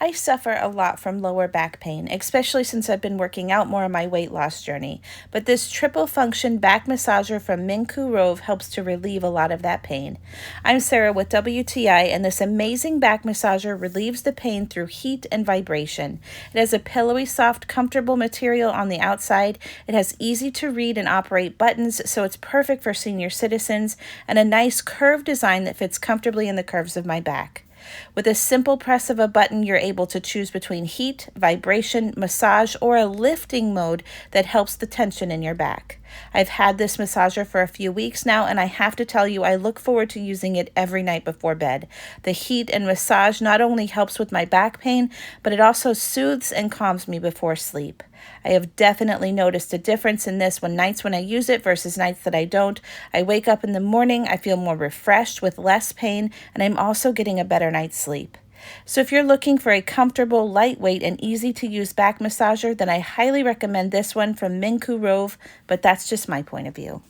I suffer a lot from lower back pain, especially since I've been working out more on my weight loss journey. But this triple function back massager from Minkurov helps to relieve a lot of that pain. I'm Sarah with WTI, and this amazing back massager relieves the pain through heat and vibration. It has a pillowy, soft, comfortable material on the outside. It has easy to read and operate buttons, so it's perfect for senior citizens, and a nice curved design that fits comfortably in the curves of my back. With a simple press of a button, you're able to choose between heat, vibration, massage, or a lifting mode that helps the tension in your back. I've had this massager for a few weeks now, and I have to tell you, I look forward to using it every night before bed. The heat and massage not only helps with my back pain, but it also soothes and calms me before sleep. I have definitely noticed a difference in this nights when I use it versus nights that I don't. I wake up in the morning, I feel more refreshed with less pain, and I'm also getting a better night's sleep. So if you're looking for a comfortable, lightweight, and easy-to-use back massager, then I highly recommend this one from Minkurov, but that's just my point of view.